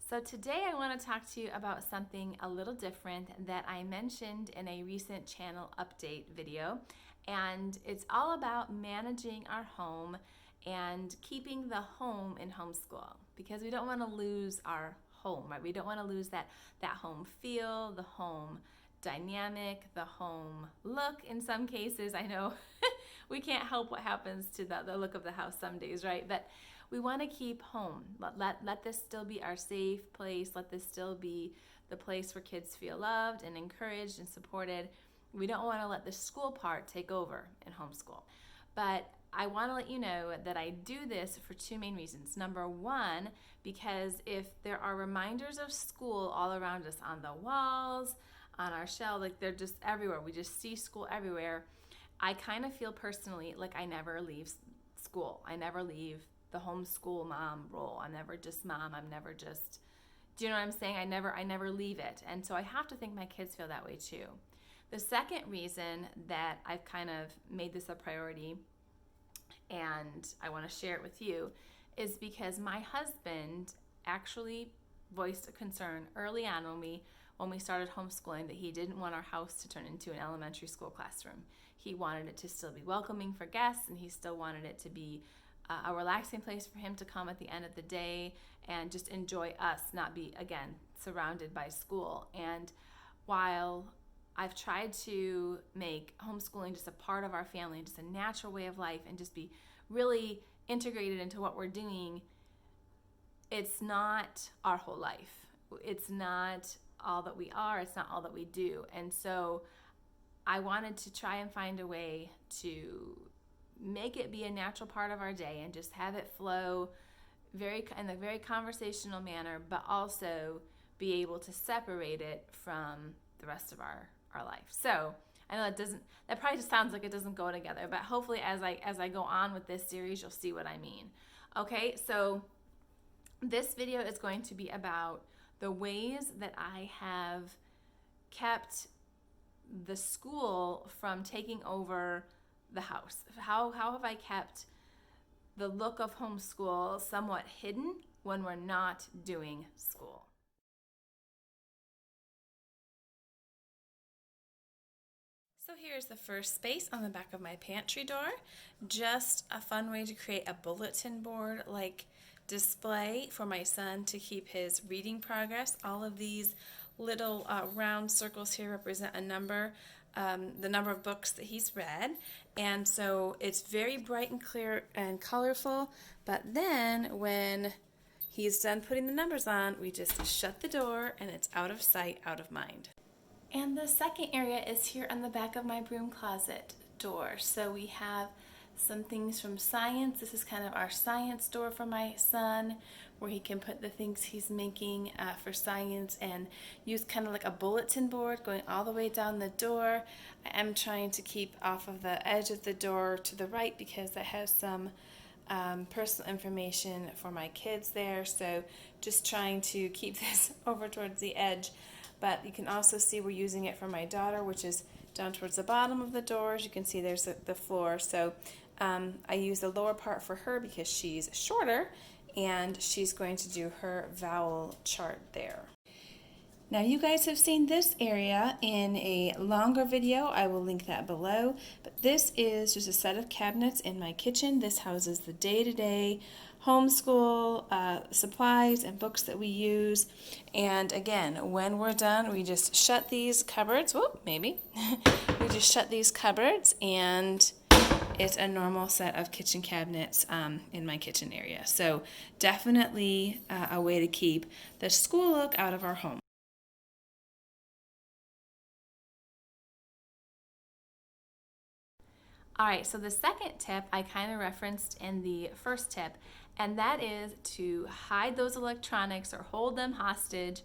So today I want to talk to you about something a little different that I mentioned in a recent channel update video, and it's all about managing our home and keeping the home in homeschool because we don't want to lose our home, right? We don't want to lose that home feel, the home dynamic, the home look in some cases. I know we can't help what happens to the look of the house some days, right? But we want to keep home. Let this still be our safe place. Let this still be the place where kids feel loved and encouraged and supported. We don't want to let the school part take over in homeschool. But I want to let you know that I do this for two main reasons. Number one, because if there are reminders of school all around us on the walls, on our shelf, like they're just everywhere. We just see school everywhere. I kind of feel personally like I never leave school. I never leave the homeschool mom role. I'm never just mom. I'm never just, do you know what I'm saying? I never leave it. And so I have to think my kids feel that way too. The second reason that I've kind of made this a priority and I want to share it with you is because my husband actually voiced a concern early on when we started homeschooling that he didn't want our house to turn into an elementary school classroom. He wanted it to still be welcoming for guests, and he still wanted it to be a relaxing place for him to come at the end of the day and just enjoy us, not be, again, surrounded by school. And while I've tried to make homeschooling just a part of our family, just a natural way of life, and just be really integrated into what we're doing, it's not our whole life. It's not all that we are. It's not all that we do. And so I wanted to try and find a way to make it be a natural part of our day and just have it flow in a very conversational manner, but also be able to separate it from the rest of our life. So I know that probably just sounds like it doesn't go together, but hopefully as I go on with this series, you'll see what I mean. Okay, so this video is going to be about the ways that I have kept the school from taking over the house. How have I kept the look of homeschool somewhat hidden when we're not doing school? So here's the first space on the back of my pantry door. Just a fun way to create a bulletin board like display for my son to keep his reading progress. All of these little round circles here represent a number, the number of books that he's read. And so it's very bright and clear and colorful, but then when he's done putting the numbers on, we just shut the door and it's out of sight, out of mind. And the second area is here on the back of my broom closet door. So we have some things from science. This is kind of our science door for my son, where he can put the things he's making for science and use kind of like a bulletin board going all the way down the door. I am trying to keep off of the edge of the door to the right because that has some personal information for my kids there. So just trying to keep this over towards the edge. But you can also see we're using it for my daughter, which is down towards the bottom of the door. As you can see, there's the floor. So I use the lower part for her because she's shorter, and she's going to do her vowel chart there. Now you guys have seen this area in a longer video. I will link that below. But this is just a set of cabinets in my kitchen. This houses the day-to-day homeschool supplies and books that we use. And again, when we're done, we just shut these cupboards. Whoop, maybe. We just shut these cupboards, and it's a normal set of kitchen cabinets in my kitchen area. So definitely a way to keep the school look out of our home. All right, so the second tip I kind of referenced in the first tip, and that is to hide those electronics or hold them hostage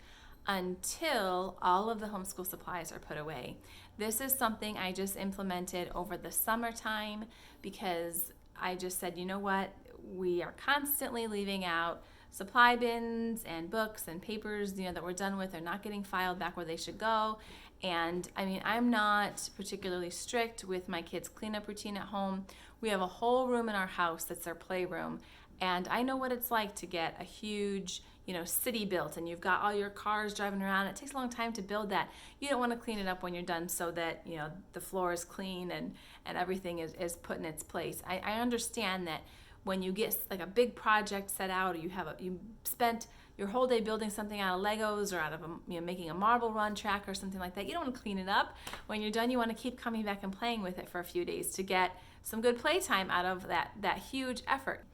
until all of the homeschool supplies are put away. This is something I just implemented over the summertime because I just said, you know what, we are constantly leaving out supply bins and books and papers, that we're done with. They're not getting filed back where they should go. And I mean, I'm not particularly strict with my kids' cleanup routine at home. We have a whole room in our house that's our playroom. And I know what it's like to get a huge, city built and you've got all your cars driving around. It takes a long time to build that. You don't want to clean it up when you're done so that, the floor is clean and everything is put in its place. I understand that when you get like a big project set out, or you spent your whole day building something out of Legos or out of making a marble run track or something like that, you don't want to clean it up. When you're done, you want to keep coming back and playing with it for a few days to get some good playtime out of that huge effort.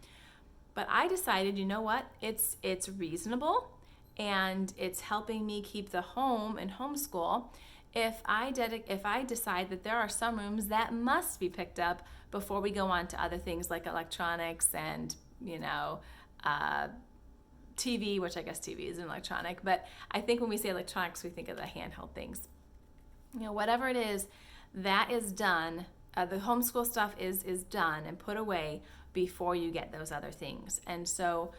But I decided, you know what, it's reasonable and it's helping me keep the home in homeschool if I decide that there are some rooms that must be picked up before we go on to other things like electronics and TV, which I guess TV isn't electronic, but I think when we say electronics, we think of the handheld things. Whatever it is, that is done. The homeschool stuff is done and put away before you get those other things. And so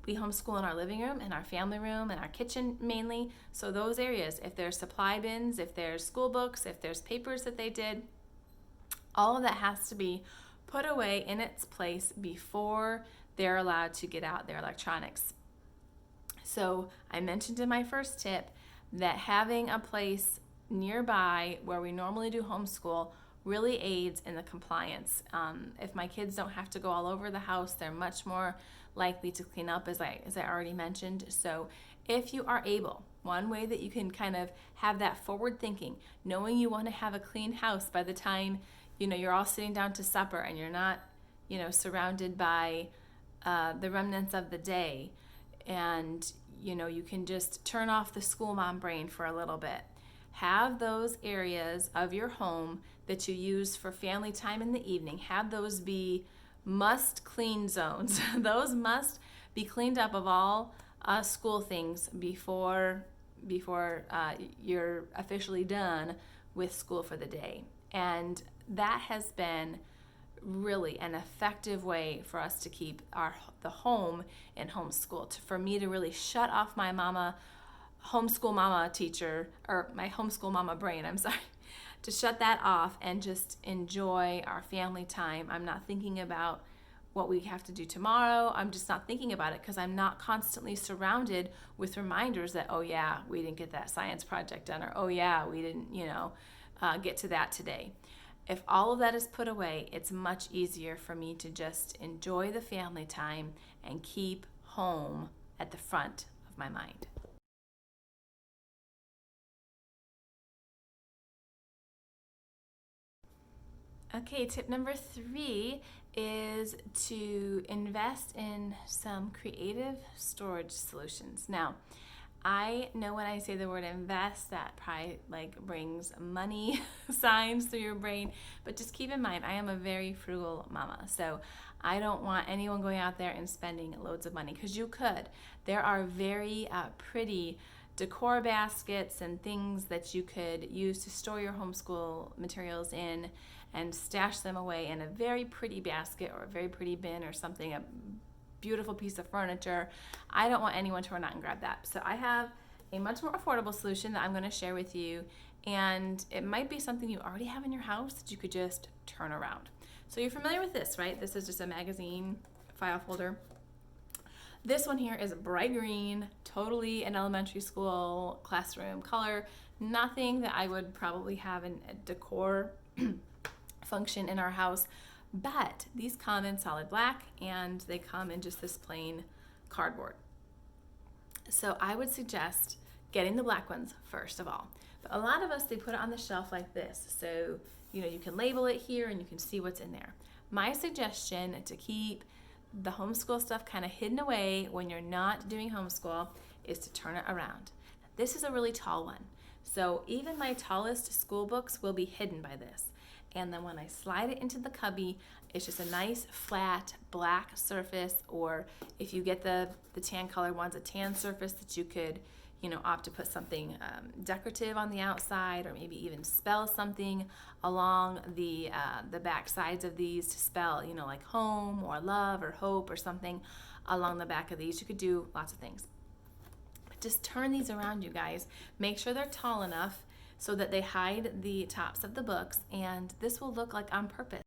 we homeschool in our living room, in our family room, in our kitchen mainly. So those areas, if there's supply bins, if there's school books, if there's papers that they did, all of that has to be put away in its place before they're allowed to get out their electronics. So I mentioned in my first tip that having a place nearby where we normally do homeschool really aids in the compliance. If my kids don't have to go all over the house, they're much more likely to clean up, as I already mentioned. So if you are able, one way that you can kind of have that forward thinking, knowing you want to have a clean house by the time you're all sitting down to supper and you're not surrounded by the remnants of the day, and you can just turn off the school mom brain for a little bit. Have those areas of your home that you use for family time in the evening, have those be must clean zones. Those must be cleaned up of all school things before you're officially done with school for the day. And that has been really an effective way for us to keep the home in homeschool, for me to really shut off my homeschool mama teacher, or my homeschool mama brain, to shut that off and just enjoy our family time. I'm not thinking about what we have to do tomorrow. I'm just not thinking about it because I'm not constantly surrounded with reminders that, oh yeah, we didn't get that science project done, or oh yeah, we didn't, get to that today. If all of that is put away, it's much easier for me to just enjoy the family time and keep home at the front of my mind. Okay, tip number 3 is to invest in some creative storage solutions. Now, I know when I say the word invest, that probably brings money signs through your brain, but just keep in mind, I am a very frugal mama, so I don't want anyone going out there and spending loads of money, because you could. There are very pretty decor baskets and things that you could use to store your homeschool materials in and stash them away in a very pretty basket or a very pretty bin or something, a beautiful piece of furniture. I don't want anyone to run out and grab that. So I have a much more affordable solution that I'm going to share with you, and it might be something you already have in your house that you could just turn around. So you're familiar with this, right? This is just a magazine file folder. This one here is bright green, totally an elementary school classroom color. Nothing that I would probably have in a decor function in our house, but these come in solid black and they come in just this plain cardboard. So I would suggest getting the black ones first of all. But a lot of us, they put it on the shelf like this, so you can label it here and you can see what's in there. My suggestion to keep the homeschool stuff kind of hidden away when you're not doing homeschool is to turn it around. This is a really tall one, so even my tallest school books will be hidden by this. And then when I slide it into the cubby, it's just a nice flat black surface, or if you get the tan color ones, a tan surface that you could opt to put something decorative on the outside, or maybe even spell something along the back sides of these to spell, like home or love or hope or something along the back of these. You could do lots of things. But just turn these around, you guys. Make sure they're tall enough so that they hide the tops of the books, and this will look like on purpose.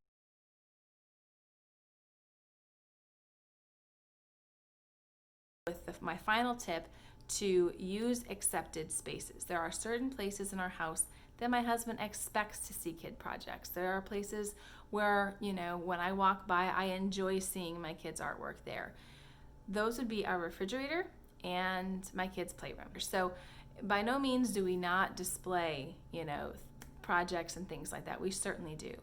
With the my final tip, to use accepted spaces. There are certain places in our house that my husband expects to see kid projects. There are places where, when I walk by, I enjoy seeing my kids' artwork there. Those would be our refrigerator and my kids' playroom. So by no means do we not display, projects and things like that. We certainly do.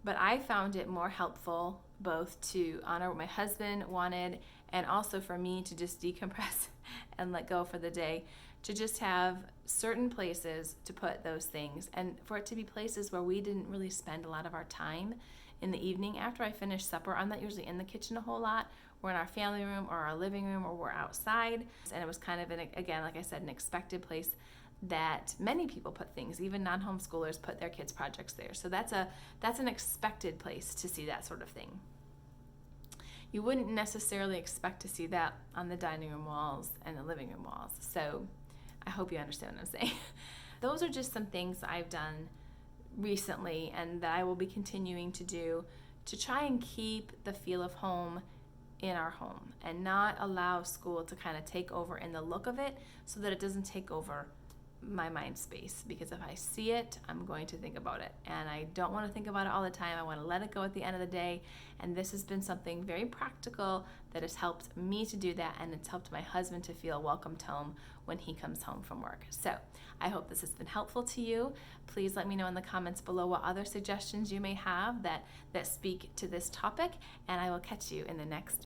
But I found it more helpful both to honor what my husband wanted and also for me to just decompress and let go for the day, to just have certain places to put those things, and for it to be places where we didn't really spend a lot of our time in the evening after I finish supper. I'm not usually in the kitchen a whole lot. We're in our family room or our living room, or we're outside. And it was kind of, again, like I said, an expected place that many people put things, even non-homeschoolers put their kids' projects there. So that's an expected place to see that sort of thing. You wouldn't necessarily expect to see that on the dining room walls and the living room walls. So I hope you understand what I'm saying. Those are just some things I've done recently and that I will be continuing to do to try and keep the feel of home in our home and not allow school to kind of take over in the look of it, so that it doesn't take over my mind space. Because if I see it, I'm going to think about it, and I don't want to think about it all the time. I want to let it go at the end of the day, and this has been something very practical that has helped me to do that, and it's helped my husband to feel welcomed home when he comes home from work. So I hope this has been helpful to you. Please let me know in the comments below what other suggestions you may have that speak to this topic, and I will catch you in the next